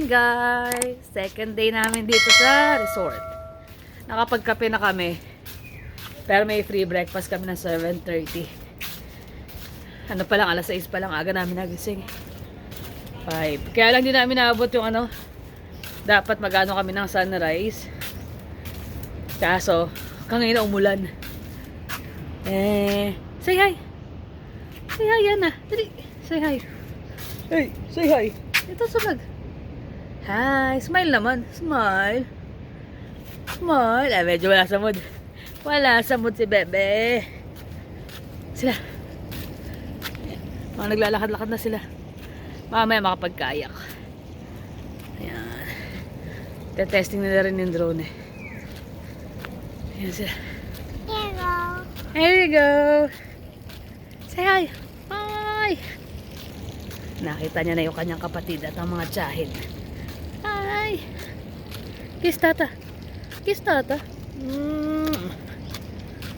morning guys! Second day namin dito sa resort. Nakapagkape na kami. Pero may free breakfast kami ng 7:30. Ano pa lang, alas 6 pa lang, aga namin nagising. 5. Kaya lang din namin naabot yung dapat mag-ano kami ng sunrise. Kaso, kanina umulan. Say hi! Say hi, Yana! Dali! Say hi! Hey! Say hi! Ito sunod. Hi! Smile naman! Smile! Smile! Medyo wala sa mood. Wala sa mood si Bebe. Sila. Mga naglalakad-lakad na sila. Mamaya makapagkayak. Ayan. Testing nila rin yung drone eh. Ayan sila. Hello. Here you go. Say hi. Hi. Nakita niya na yung kanyang kapatid at ang mga tsahin. Hi. Kiss tata. Kiss tata.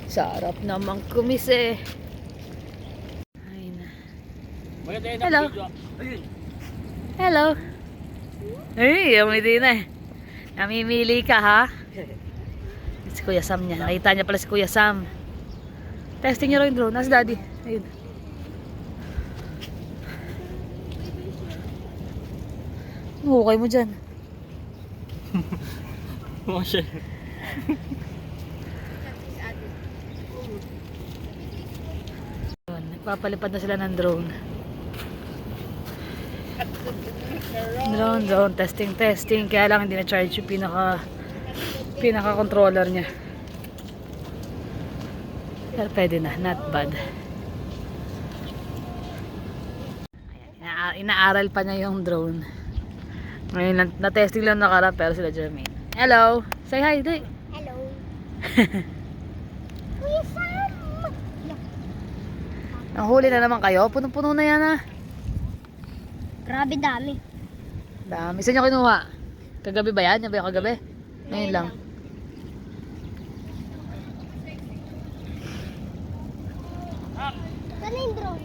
Sarap naman kumis eh. Ay na. Hello. Hello. Ay, umiti na eh. Namimili ka ha? Si Kuya Sam niya. Nakita niya pala si Kuya Sam. Testing niya rin yung drone. Nasa daddy. Ayun. Hukay mo dyan. Masya. Nagpapalipad na sila ng drone. Drone. Testing. Kaya lang hindi na-charge yung pinaka-controller niya. Pero pwede na. Not bad. Ayan, inaaral pa niya yung drone. Ngayon, na-testing lang nakarap pero sila Jermaine. Hello! Say hi! Day. Hello. Kuya Sam. Ang huli na naman kayo. Punong-puno na yan ah. Grabe dami. Dami. Saan nyo kinuha? Kagabi ba yan? Yan ba yung kagabi? Ngayon lang. Saan yung drone?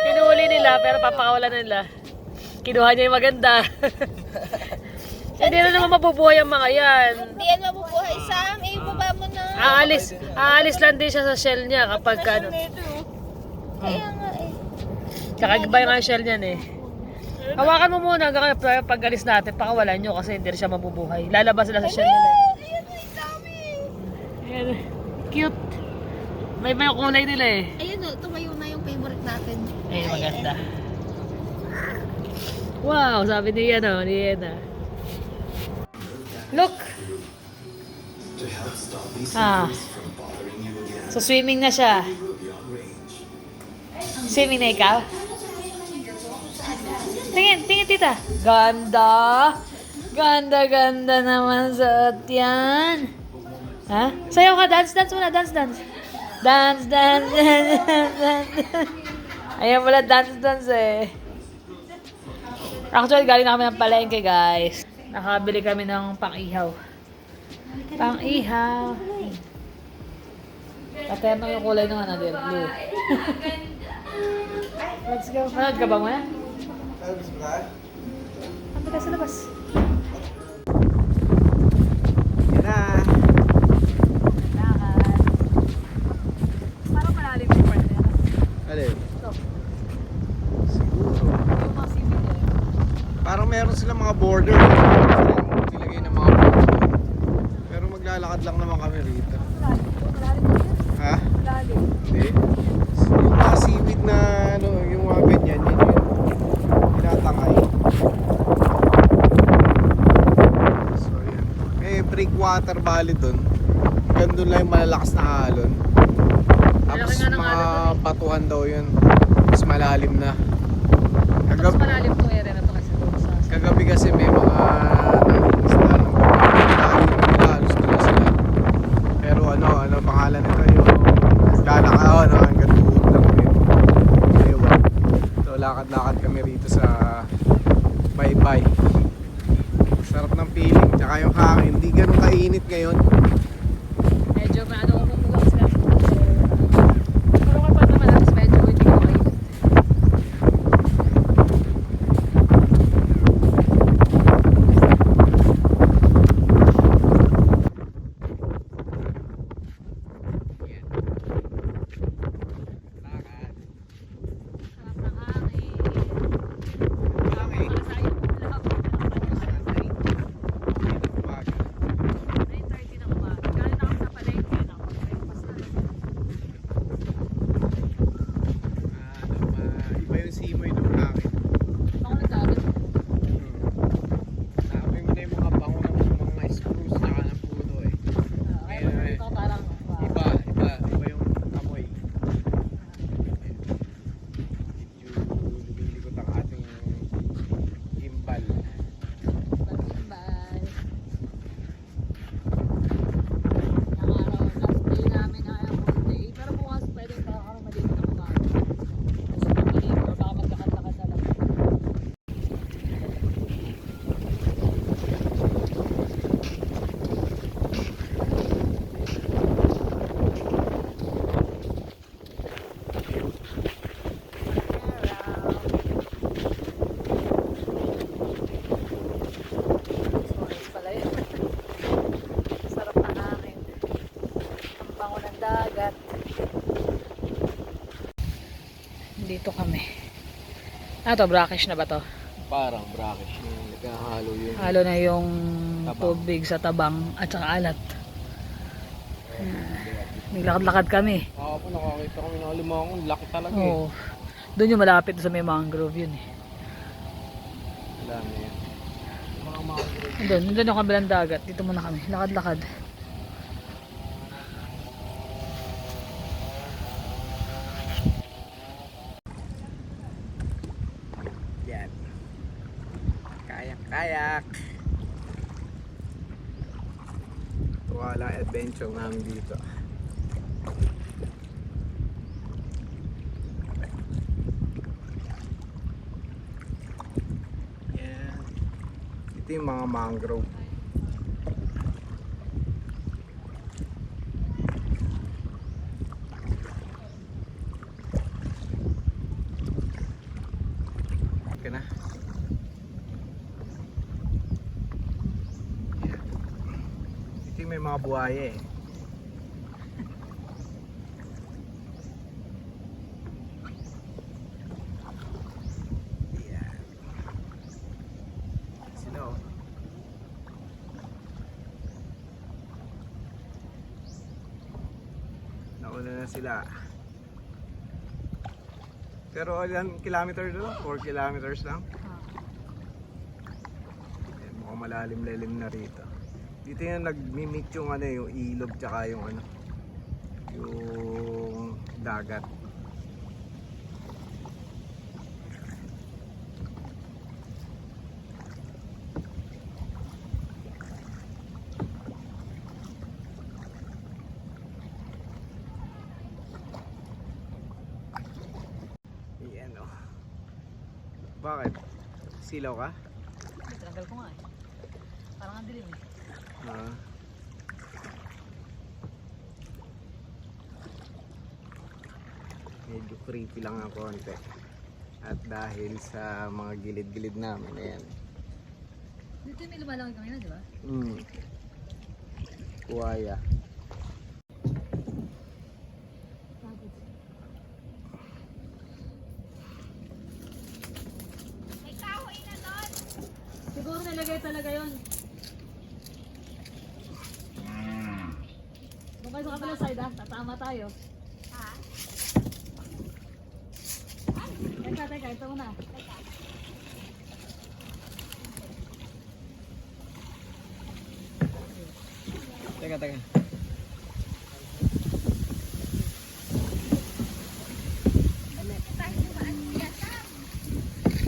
Pinuli nila pero papakawalan nila. Kinuha niya yung maganda. Hindi na naman mabubuhay ang mga yan. Hindi yan mabubuhay, Sam. Ibaba mo na. Aalis lang din siya sa shell niya kapag ano. Kaya nga eh. Kakagibay nga yung shell niyan eh. Hawakan mo muna hanggang pag alis natin, pakawalan nyo kasi hindi rin siya mabubuhay. Lalabas sila sa shell nila. Ayan na yung dami. Ayan. Cute. May kulay nila eh. Ayun o, tumayo na yung favorite natin. Ay, maganda. Wow, sabi ni Yana, Look! So swimming na siya. Swimming na ikaw? Tingin tita. Ganda! Ganda naman sa yan. Ha? Sayaw ka, dance muna, dance. Dance. Ayan pala, dance eh. Actually, galing na kami ng palengke, guys. Nakabili kami ng pang-ihaw. Paterno yung kulay ng ano din, blue. Let's go. Manood ka ba muna? Ang taga sa labas. Yan na. Parang malalim yung part na yan. Alin? Ito. Siguro. Yung mga swimming eh. Parang meron silang mga border. Nilagay ng mga border. Pero maglalakad lang naman kami rito. Malalim po yan. Ha? Malalim. Hindi. Yung mga seaweed na ano, yung mga ganyan, yun yung tinatangay. So yan. May breakwater valley dun. Hanggang dun lang yung malalakas na alon. Tapos Malaki nga ng mga alon dun eh. batuhan daw yun. Tapos malalim na. Tapos malalim itong area na ito kasi doon sa... Kagabi kasi may mga nangingisda ng layo nila, halos nila sila. Pero ano pangalan nito yung lalakao, no? Hanggang tuhod lang yun. Ewan. So lakad-lakad kami rito sa Baybay. Sarap ng feeling, tsaka yung hangin. Hindi ganun kainit ngayon. Medyo maano umuulang sila. Pero kapag naman alas medyo hindi ko kayo. Iba yung simoy ng hangin. Naamoy mo na yung mga bango ng mga spruce tsaka ng puno eh. Iba yung amoy. Medyo lumilikot ang ating gimbal. Sarap na hangin. Ang bango ng dagat. Dito kami. To, brackish na ba to? Parang brackish yung nagkahalo yun. Halo na yung Tabang. tubig sa tabang at saka alat. Naglakad-lakad kami. Ako nakakita kami ng alimangon. Laki talaga eh. Oo. Doon yung malapit sa may mangrove yun eh. Wala na yan. Mga mangrove. Doon yung kabilang dagat. Dito muna kami. Lakad-lakad. Yan. Kayak. Wala adventure namin dito. Yan. Ito yung mga mangrove. yung mga buhaya eh. Yan. Sila oh. Nauna na sila. Pero ilan kilometers doon? 4 kilometers lang? Ayan, mukhang malalim-lalim na rito. Dito yung nag-meet yung ano, yung ilog tsaka yung ano, yung dagat. Ayan o. Bakit? Silaw ka? Tanggal ko nga eh. Parang ang dilim eh. Ah. Medyo creepy lang ang konti. At dahil sa mga gilid-gilid namin, ayan. Dito may lumalaki kanina, di ba? Kuwaya. May kahoy na doon. Siguro nilagay talaga yun. Doon kayo sa kabilang side ah, tatama tayo. Ha? Teka, ito muna. Teka.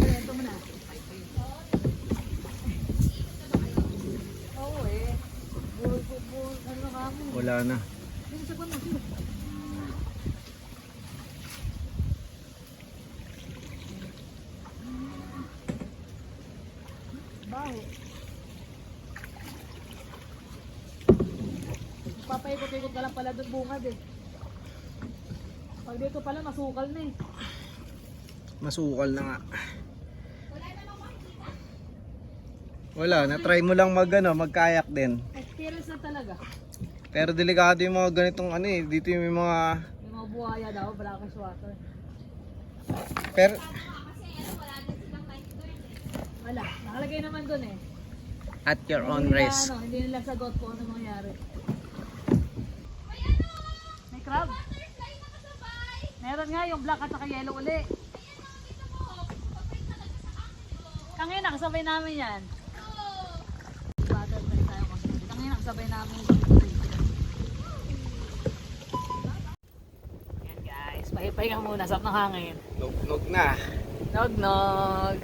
Ito muna. Oo eh. Ano ka mo? Wala na. Yung sa mo, sino? Baho. Papaikot-ikot ka lang pala doon bungad eh. Pag dito pala masukal na eh. Masukal na nga. Wala, na-try mo lang magkayak din. Experience na talaga. Pero delikado yung mga ganitong ano eh. Dito yung mga... Yung mga buhaya daw, brackish water. Pero... Wala, nakalagay naman doon eh. At your own Hindi nila, risk. hindi nila sagot kung ano mangyari. May crab. Meron nga yung black at saka yellow uli. Kangina, kasabay namin yan. Butterfly tayo kasi. Kangina, kasabay namin yung yan guys, pahipahinga muna, sarap ng hangin. Nog na. Nog.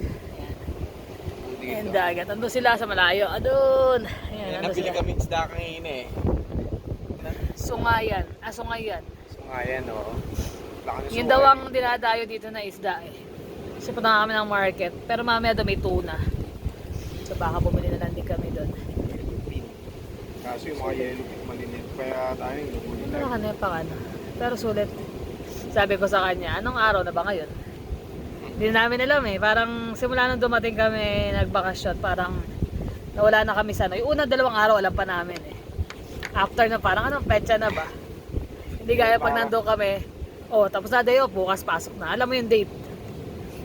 Ayan Dito. dagat. Ando sila sa malayo. Adun. Ayan, ando Nabili sila. kami isda kanina eh. Sungayan. Sungayan. So ayan o. Yun daw ang dinadayo dito na isda eh. Kasi punta kami ng market. Pero mamaya daw may tuna. So baka bumili na lang din kami doon. Kaso yung mga yellow maliliit. Kaya tayo yung Ano ka na yung pang ano. Pero sulit. Sabi ko sa kanya, anong araw na ba ngayon? Hindi namin alam eh. Parang simula nung dumating kami nagbakasyon, parang nawala na kami sa ano. Yung unang 2 araw alam pa namin eh. After na parang anong petsa na ba? Hindi gaya pag nandun kami, oh tapos na day off, bukas pasok na. Alam mo yung date.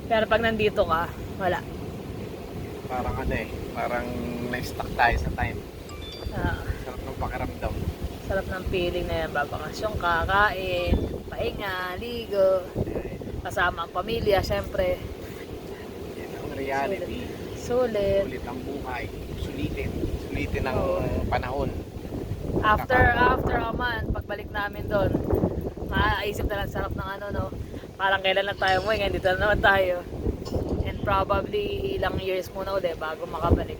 Pero pag nandito ka, wala. Parang ano eh. Parang na-stuck tayo sa time. Sarap ng pakiramdam. Sarap ng feeling na yan. Babakasyon ka, kain, pahinga, ligo. Kasama ang pamilya, syempre. Yan ang reality. Sulit. Sulit ang buhay. Sulitin ang panahon. After a month, pagbalik namin doon, maaisip na lang sarap ng ano, no? Parang kailan lang tayo mo, ngayon dito na naman tayo. And probably ilang years muna ulit bago makabalik.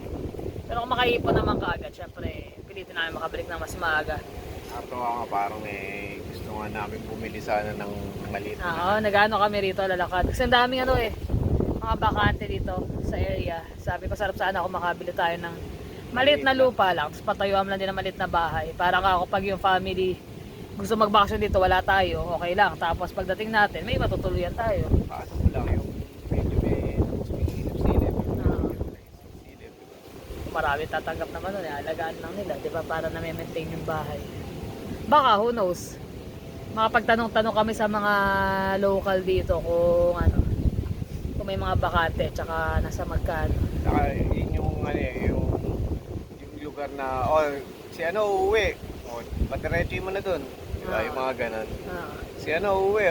Pero kung makaipon naman kaagad, syempre, pilitin namin makabalik na mas maaga. Ato nga parang gusto nga namin bumili sana ng maliit na. Oo, nag-ano kami rito, lalakad. Kasi ang daming ano eh, mga bakante dito sa area. Sabi ko, sarap sana ako makabili tayo ng maliit na lupa lang. Tapos patayuan lang din ng maliit na bahay. Para ako pag yung family gusto magbakasyon dito, wala tayo, okay lang. Tapos pagdating natin, may matutuluyan tayo. Paano ko lang yung medyo may silip. marami tatanggap naman nun, alagaan lang nila, di ba, para na-maintain yung bahay. Baka, who knows, makapagtanong-tanong kami sa mga local dito kung ano, kung may mga bakante, tsaka nasa magkano. Saka yun yung ano yung lugar na si ano uuwi. Patiretso mo na dun. Diba? Yung mga ganun. Si ano uuwi.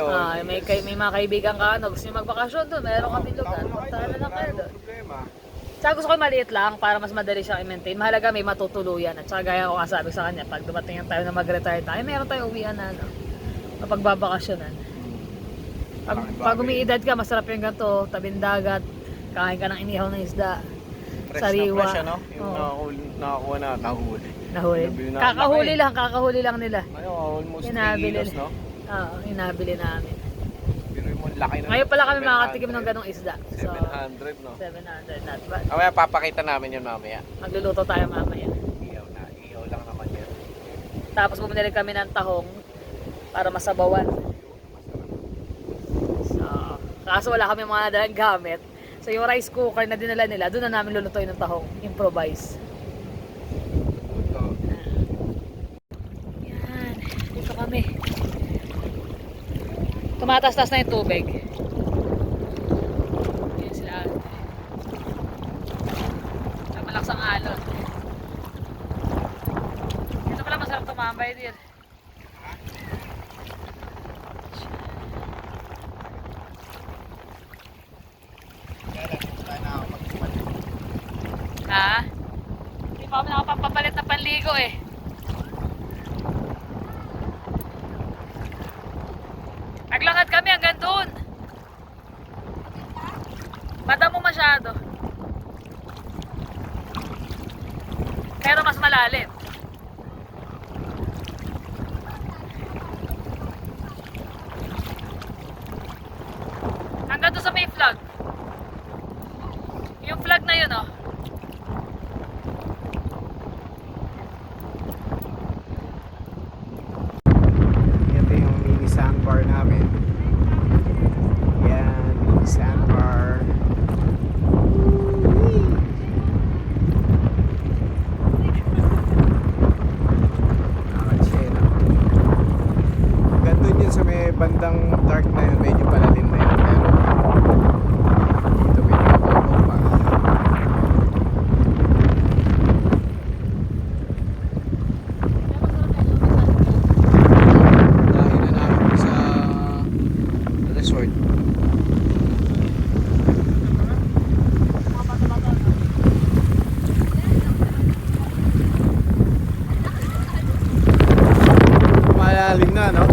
May mga kaibigan ka, ano, gusto nyo magbakasyon doon, meron kami lugar. Puntahan na lang kayo doon. Saka gusto ko maliit lang para mas madali siyang i-maintain. Mahalaga may matutuluyan. At saka gaya ko kasabi sa kanya, pag dumating tayo na mag-retire tayo, meron tayo uwian na ano, mapagbabakasyonan. Pag umiidad ka, masarap yung ganito, tabing dagat, kain ka ng inihaw ng isda, sariwa. Fresh ano? Yung nakakuha na, nahuli. Nahuli. Kakahuli lang nila. Almost 3 Inabili. kilos, no? Oo, inabili namin. Pero yung laki na. Ngayon pala kami makakatikim ng ganong isda. So, 700, no? 700, not bad. Mamaya papakita namin yun mamaya. Magluluto tayo mamaya. Ihaw lang naman yan. Tapos bumili kami ng tahong para masabawan. So, kaso wala kami mga nadalang gamit. So yung rice cooker na dinala nila, doon na namin lulutuin ng tahong. Improvise. Yan. Dito kami. Tumatas-tas na yung tubig. Yan sila. Malakas ang alon. Dito pala masarap tumambay din. Ha? Hindi pa kami nakapagpapalit na panligo eh. Naglakad kami hanggang doon. Madamo masyado. Pero mas malalim. Hanggang doon sa may flag. Yung flag na yun oh. Ito yung mini sandbar namin. Yan, mini sandbar. Nakachela. Gandun yun sa may bandang dark na yun, medyo palalim na yun. Pero dito medyo mababang pa. Dahil na namin sa resort. Malalim na, no?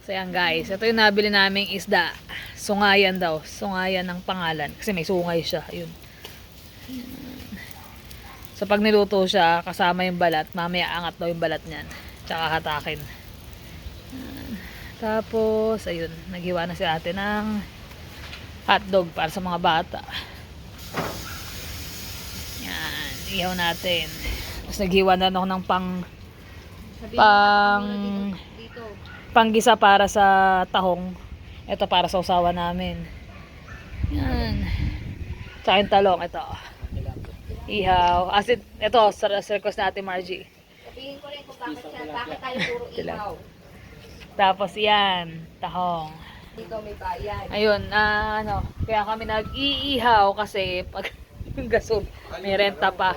So yan guys, ito yung nabili naming isda. Sungayan daw. Sungayan ng pangalan. Kasi may sungay siya. Ayun. So pag niluto siya, kasama yung balat, mamaya angat daw yung balat niyan. Tsaka hatakin. Tapos, ayun, naghiwa na si ate ng hotdog para sa mga bata. Yan, ihaw natin. Tapos naghiwa na ako ng panggisa para sa tahong. Ito para sa usawa namin. Yan. Tsaka yung talong, ito. Ihaw. As ito, sa request na ate Margie. Sabihin ko rin kung bakit tayo puro ihaw. Tapos yan, tahong. Dito may bayan. Ayun, ano, kaya kami nag-iihaw kasi pag yung gasol, may renta pa.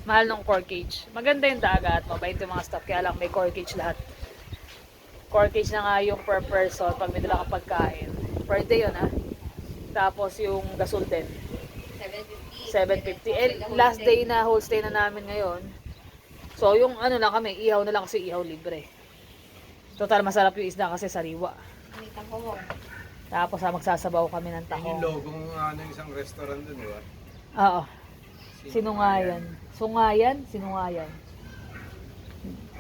Mahal ng core cage. Maganda yung dagat, mabait yung mga staff, kaya lang may core cage lahat. Core cage na nga yung per person pag may dala kang pagkain. Per day yun ha. Tapos yung gasol din. 750. Last day na, whole stay na namin ngayon. So yung ano lang kami, ihaw na lang kasi ihaw libre. Total masarap yung isda kasi sariwa. May tahong. Tapos magsasabaw kami ng Yung tahong. logo ng ano, isang restaurant dun, di ba? Oo. Sinungayan. Sungayan? Sinungayan.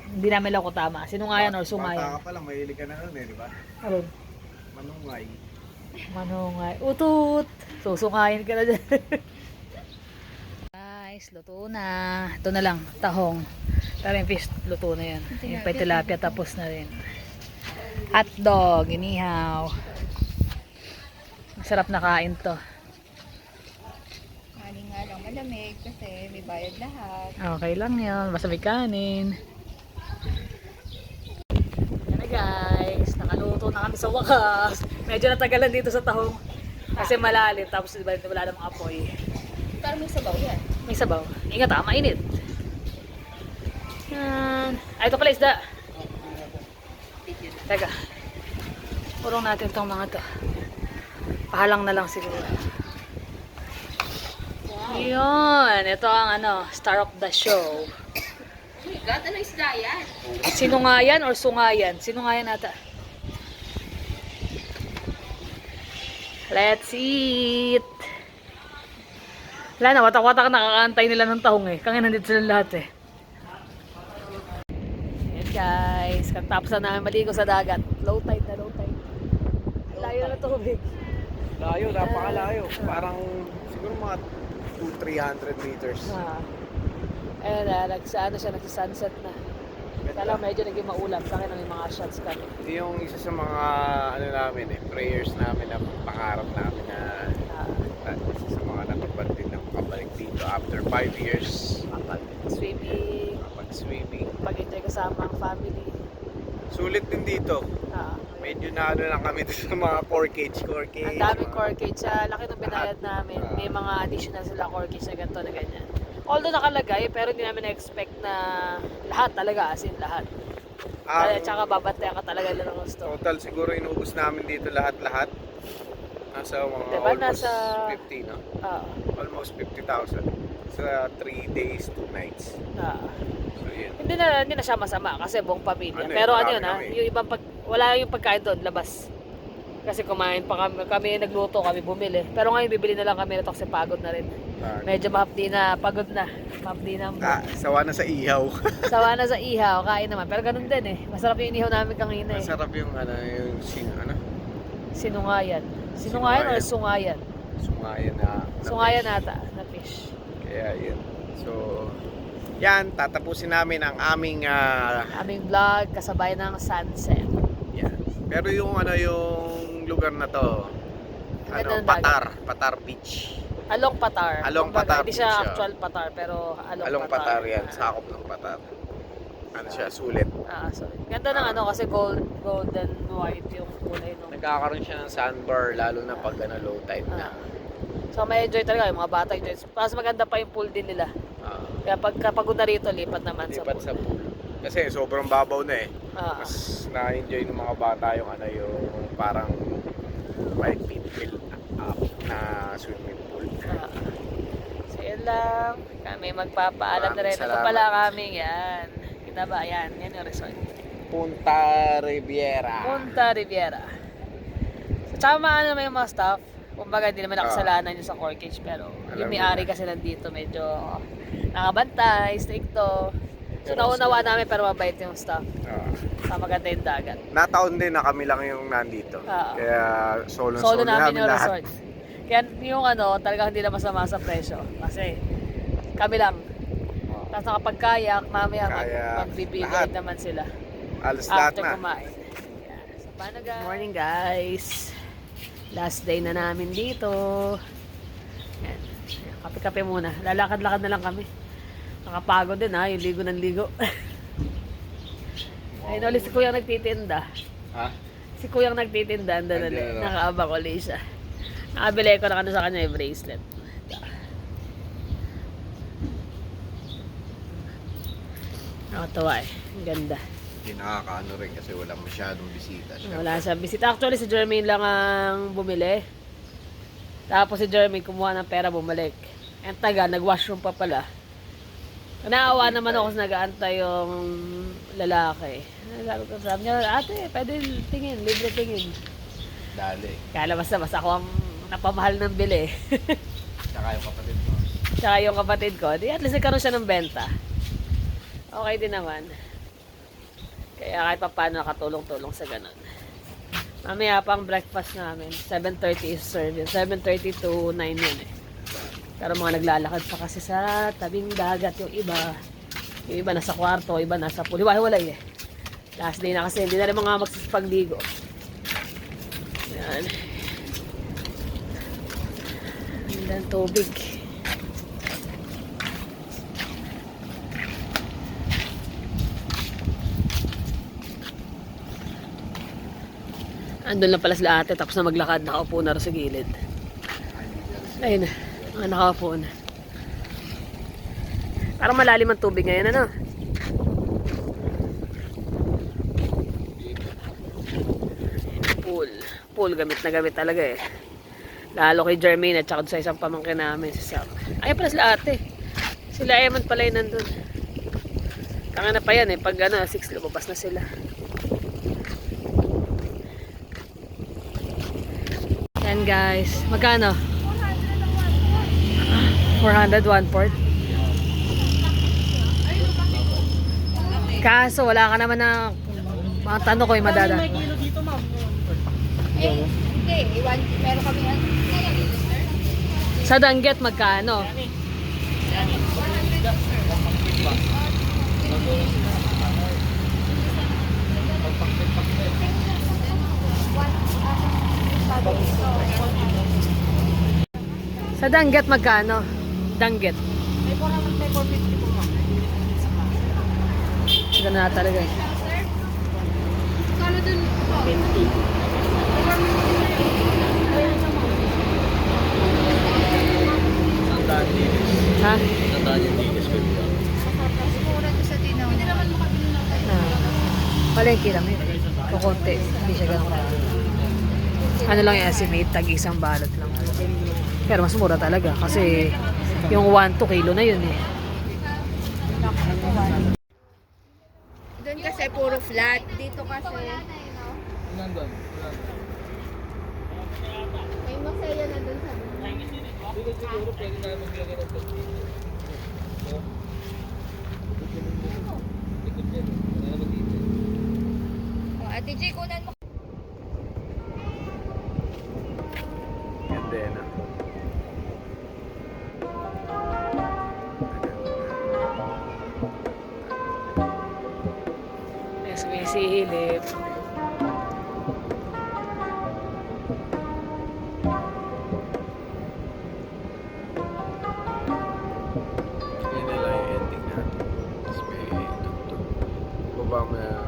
Hindi namin lang ko tama. Sinungayan or sungayan. Bata ka pa lang, mahilig ka na nun eh, di ba? Alin? Manungay. Manungay. Utut! Susungayin ka na dyan. Guys, luto na. Ito na lang, tahong. Pero yung fish, luto na yan. Yung pa tilapia, tapos na rin. Hotdog, inihaw. Masarap na kain to. Kanin nga lang malamig kasi may bayad lahat. Okay lang yun. Basta may kanin. Yan na guys. Nakaluto na kami sa wakas. Medyo natagalan dito sa tahong. Kasi malalim. Tapos wala namang apoy. Pero may sabaw yan. May sabaw. Ingat ha, mainit. Yan. Ay, ito pala isda. Teka. Purong natin tong mga to. Pahalang na lang siguro. Yun. Ito ang star of the show. Oh my God, ano isda yan? Sinungayan or sungayan? Sinungayan ata. Let's eat. Wala na, watak-watak nakakaantay nila ng tahong eh. Kaya nandito sila lahat eh. Ayan guys, katapos na namin maligo sa dagat. Low tide na, low tide. Layo na tubig. Layo, napakalayo. Parang siguro mga 200-300 meters. Ayan na, nagsa-sunset na. Kala medyo naging maulap. Sa akin may mga shots kami. Ito yung isa sa mga namin prayers namin na pangarap namin na isa sa mga natupad din ng makabalik dito after 5 years. Swimming, Pag-swimming. pag-enjoy kasama ang family. Sulit din dito. Medyo na lang kami dito sa mga core cage. Ang daming core cage. Laki ng binayad namin. May mga additional sila core cage na ganito na ganyan. Although nakalagay, pero hindi namin na-expect na lahat talaga, as in lahat. Tsaka babantayan ka talaga nila ng gusto. Total siguro inubos namin dito lahat-lahat. Nasa mga Diba, almost nasa- 50, no? Oo. Almost 50,000 sa 3 days, 2 nights. So yun. Hindi na siya masama kasi buong pamilya. Ano eh, Pero marami yun kami. yung ibang wala yung pagkain doon, labas. Kasi kumain pa kami nagluto, kami bumili. Pero ngayon bibili na lang kami nito kasi pagod na rin. Medyo mahapdi na, pagod na. Mahapdi na. Sawa na sa ihaw. Sawa na sa ihaw, kain naman. Pero ganun din eh. Masarap yung inihaw namin kanina eh. Masarap yung Sinungayan. Sinungayan or sungayan? Sungayan na Sungayan fish. ata na fish. Kaya yun. So, yan, tatapusin namin ang aming Aming vlog kasabay ng sunset. yan. Pero yung yung lugar na to, Ang ganda ng dagat. Patar Beach. Along Patar. Along Kumbaga, Patar Hindi siya Beach, actual Patar, pero Along Patar yan, sakop ng Patar. Siya, sulit. Sorry. Ganda ng kasi golden white yung kulay nung. Nagkakaroon siya ng sandbar, lalo na pag low tide na. So may enjoy talaga yung mga bata enjoy. Mas maganda pa yung pool din nila. Kaya kapag na rito, lipat naman Lipat sa pool. Kasi sobrang babaw na eh. Mas na-enjoy ng mga bata yung yung parang 5 feet up na swimming pool. So yun lang. Kami magpapaalam na rin. Ito Salamat. pala kami. Yan. Kita ba? Yan. Yan yung resort. Punta Riviera. Punta Riviera. So tsaka maano naman yung mga staff. Kumbaga hindi naman nakasalanan yung sa core cage. Pero Alam yung mo may-ari na. kasi nandito medyo nakabantay, stricto. So Pero naunawa namin pero mabait yung staff. Maganda yung dagat. Nataon din na kami lang yung nandito. Kaya solo Namin yung lahat. resort. Kaya yung talagang hindi na masama sa presyo. Kasi kami lang. Tapos nakapagkayak, mamaya magbibigay lahat. naman sila. Alas lahat After na. kumain. Yeah. So paano guys? Good morning guys. Last day na namin dito. Yan. Kape-kape muna. Lalakad-lakad na lang kami. Nakapagod din yung ligo ng ligo. Ayun ulit si Kuyang nagtitinda. Ha? Si Kuyang nagtitinda, andun ulit. Andun, Nakaabak ulit siya. Nakabili ko na sa kanya yung bracelet. Nakatawa eh. Ang ganda. Hindi nakakaano rin kasi wala masyadong bisita. Wala sa bisita. Actually, si Jermaine lang ang bumili. Tapos si Jermaine kumuha ng pera, bumalik. Ang taga, nag-washroom pa pala. Naawa naman ako sa nag-aantay yung lalaki. Sabi niya, ate, pwede tingin, libre tingin. Dali. Kala basta ako ang napamahal ng bili. Tsaka yung kapatid mo. Tsaka yung kapatid ko, di at least nagkaroon siya ng benta. Okay din naman. Kaya kahit pa paano nakatulong-tulong sa ganun. Mamaya pa ang breakfast namin. 7:30 is served. 7:30 to 9 yun eh. Pero mga naglalakad pa kasi sa tabing dagat yung iba. Yung iba nasa kwarto, iba nasa pool. Hiwa-hiwalay eh. Last day na kasi, hindi na rin mga magsisipagligo. Yan. And then tubig. Andun lang pala sila ate, tapos na maglakad, nakaupo na rin sa gilid. Ayun na, mga nakaupo na. Parang malalim ang tubig ngayon, ano? Pool, gamit na gamit talaga eh. Lalo kay Jermaine at saka sa isang pamangkin namin, si Sam. Ayun pala sila ate. Sila Eman pala yun nandun. Tanga na pa yan eh, pag 6 lumabas na sila. Yan guys, magkano? 400 1/4. Kaso wala ka naman na mga tanong ko yung madada. Eh, hindi. Meron kami Sa Danggit magkano? Sa Danggit magkano? Danggit. May 450 po ma'am. Ganda na talaga eh. Kano dun po? Ha? Mura to sa Tinaw. Hindi naman makabili na tayo. Palengke lang yun. Kukunti. Hindi siya ganun. Ano lang yung estimate? Tag isang balot lang. Pero mas mura talaga. Kasi yung 1-2 kilo na yun eh. Doon kasi puro flat. Dito kasi... May masaya na doon sa Ate G, kunan mo. Ganda yan ah. Yes, may sihilip. Yun na lang yung ending natin. Tapos may tugtog. Baba mo na